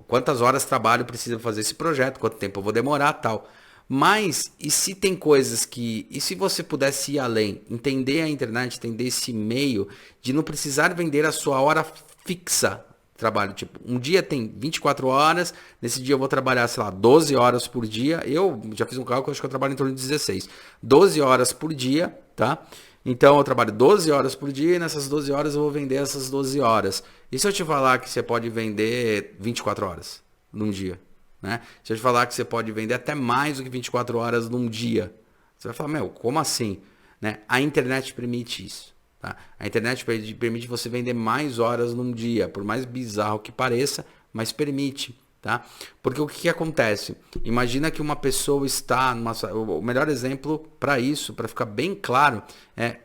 Quantas horas de trabalho precisa fazer esse projeto, quanto tempo eu vou demorar, tal. Mas, e se tem coisas que... E se você pudesse ir além, entender a internet, entender esse meio de não precisar vender a sua hora fixa de trabalho. Tipo, um dia tem 24 horas, nesse dia eu vou trabalhar, sei lá, 12 horas por dia. Eu já fiz um cálculo, acho que eu trabalho em torno de 16. 12 horas por dia, tá? Então eu trabalho 12 horas por dia e nessas 12 horas eu vou vender essas 12 horas. E se eu te falar que você pode vender 24 horas num dia? Né? Se eu te falar que você pode vender até mais do que 24 horas num dia, você vai falar, meu, como assim? Né? A internet permite isso. Tá? A internet permite você vender mais horas num dia, por mais bizarro que pareça, mas permite. Tá? Porque o que acontece? Imagina que uma pessoa está o melhor exemplo para isso, para ficar bem claro,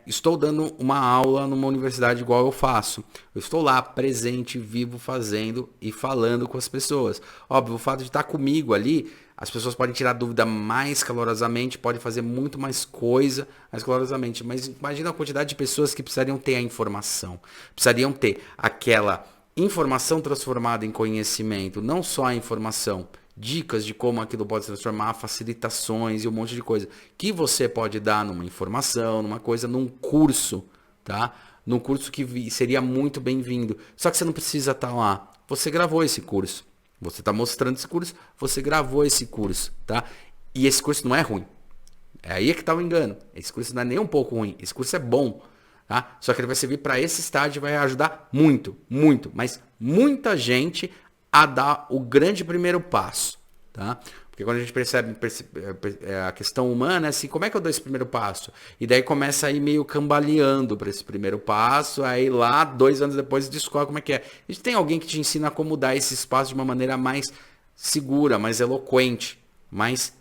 estou dando uma aula numa universidade igual eu faço. Eu estou lá presente, vivo, fazendo e falando com as pessoas. Óbvio, o fato de estar comigo ali, as pessoas podem tirar dúvida mais calorosamente, podem fazer muito mais coisa mais calorosamente. Mas imagina a quantidade de pessoas que precisariam ter a informação, precisariam ter aquela informação transformada em conhecimento, não só a informação, dicas de como aquilo pode se transformar, facilitações e um monte de coisa que você pode dar numa informação, numa coisa, num curso, tá? Num curso que seria muito bem-vindo. Só que você não precisa estar lá. Você gravou esse curso. Você está mostrando esse curso, você gravou esse curso, tá? E esse curso não é ruim. É aí que está o engano. Esse curso não é nem um pouco ruim. Esse curso é bom. Tá? Só que ele vai servir para esse estágio e vai ajudar muito, muito, mas muita gente a dar o grande primeiro passo. Tá? Porque quando a gente percebe a questão humana, assim, como é que eu dou esse primeiro passo? E daí começa a ir meio cambaleando para esse primeiro passo, aí lá, 2 anos depois, descobre como é que é. A gente tem alguém que te ensina como dar esse espaço de uma maneira mais segura, mais eloquente, mais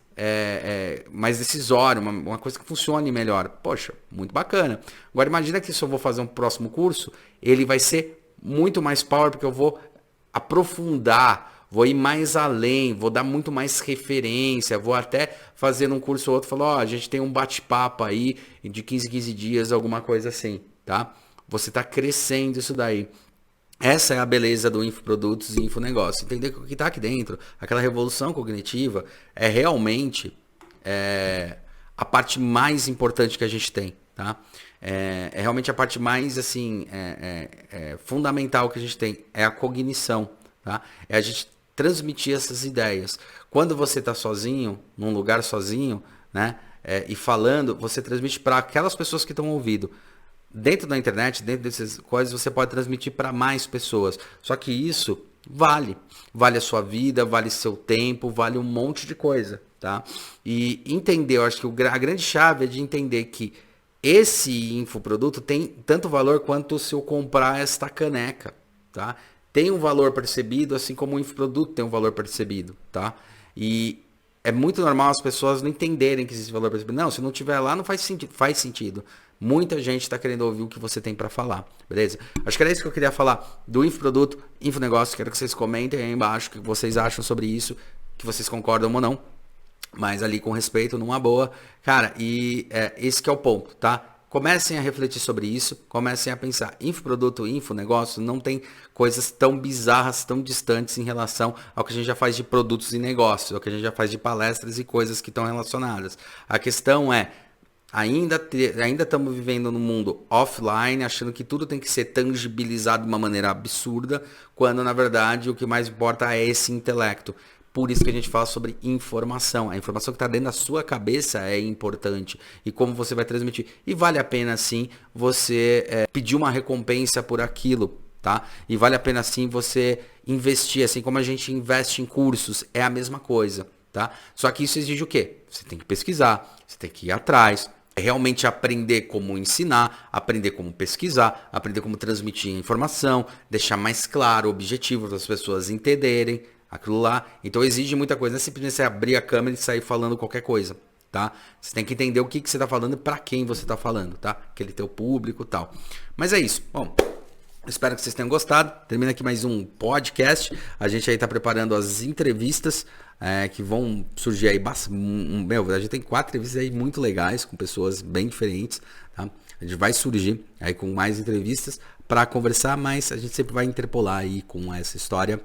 decisório, uma coisa que funcione melhor. Poxa, muito bacana. Agora imagina que se eu vou fazer um próximo curso, ele vai ser muito mais power, porque eu vou aprofundar, vou ir mais além, vou dar muito mais referência, vou até fazer um curso ou outro, falar, a gente tem um bate-papo aí de 15 em 15 dias, alguma coisa assim, tá? Você está crescendo isso daí. Essa é a beleza do infoprodutos e infonegócio. Entender o que está aqui dentro, aquela revolução cognitiva, é realmente a parte mais importante que a gente tem. Tá? É realmente a parte mais assim, fundamental que a gente tem. É a cognição. Tá? É a gente transmitir essas ideias. Quando você está sozinho, num lugar sozinho, né, e falando, você transmite para aquelas pessoas que estão ouvindo. Dentro da internet, dentro dessas coisas, você pode transmitir para mais pessoas. Só que isso vale. Vale a sua vida, vale seu tempo, vale um monte de coisa, tá? E entender, eu acho que a grande chave é de entender que esse infoproduto tem tanto valor quanto se eu comprar esta caneca, tá? Tem um valor percebido, assim como o infoproduto tem um valor percebido, tá? E é muito normal as pessoas não entenderem que existe valor percebido. Não, se não tiver lá, não faz sentido. Faz sentido. Muita gente está querendo ouvir o que você tem para falar, beleza? Acho que era isso que eu queria falar do Infoproduto, Infonegócio. Quero que vocês comentem aí embaixo o que vocês acham sobre isso, que vocês concordam ou não. Mas ali com respeito, numa boa. Cara, e esse que é o ponto, tá? Comecem a refletir sobre isso, comecem a pensar. Infoproduto, Infonegócio não tem coisas tão bizarras, tão distantes em relação ao que a gente já faz de produtos e negócios, ao que a gente já faz de palestras e coisas que estão relacionadas. A questão é, ainda estamos vivendo no mundo offline, achando que tudo tem que ser tangibilizado de uma maneira absurda, quando na verdade o que mais importa é esse intelecto. Por isso que a gente fala sobre informação. A informação que está dentro da sua cabeça é importante. E como você vai transmitir. E vale a pena, sim, você pedir uma recompensa por aquilo, tá? E vale a pena, sim, você investir. Assim como a gente investe em cursos, é a mesma coisa, tá? Só que isso exige o quê? Você tem que pesquisar, você tem que ir atrás. Realmente aprender como ensinar, aprender como pesquisar, aprender como transmitir a informação, deixar mais claro, objetivo para as pessoas entenderem aquilo lá. Então exige muita coisa, não é simplesmente você abrir a câmera e sair falando qualquer coisa, tá? Você tem que entender o que você está falando e para quem você está falando, tá? Aquele teu público e tal. Mas é isso. Bom, espero que vocês tenham gostado. Termina aqui mais um podcast. A gente aí está preparando as entrevistas que vão surgir aí. A gente tem 4 entrevistas aí muito legais, com pessoas bem diferentes, tá? A gente vai surgir aí com mais entrevistas para conversar, mas a gente sempre vai interpolar aí com essa história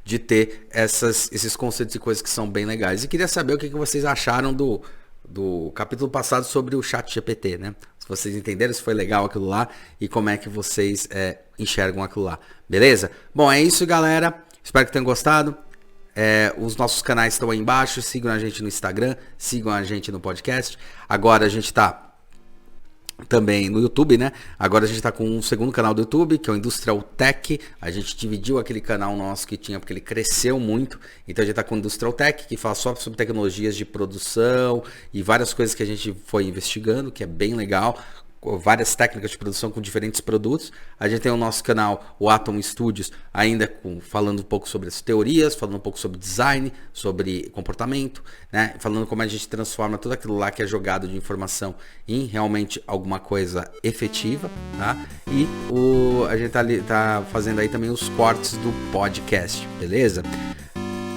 de ter esses conceitos e coisas que são bem legais. E queria saber o que vocês acharam do capítulo passado sobre o ChatGPT, né? Se vocês entenderam, se foi legal aquilo lá e como é que vocês enxergam aquilo lá. Beleza? Bom, é isso, galera. Espero que tenham gostado. Os nossos canais estão aí embaixo. Sigam a gente no Instagram, sigam a gente no podcast. Agora a gente está também no YouTube, né? Agora a gente tá com um segundo canal do YouTube, que é o Industrial Tech. A gente dividiu aquele canal nosso que tinha, porque ele cresceu muito. Então a gente tá com o Industrial Tech, que fala só sobre tecnologias de produção e várias coisas que a gente foi investigando, que é bem legal. Várias técnicas de produção com diferentes produtos. A gente tem o nosso canal, o Atom Studios, ainda falando um pouco sobre as teorias, falando um pouco sobre design, sobre comportamento, né? Falando como a gente transforma tudo aquilo lá que é jogado de informação em realmente alguma coisa efetiva, tá? E a gente tá fazendo aí também os cortes do podcast, beleza?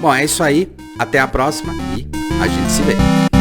Bom, é isso aí. Até a próxima e a gente se vê.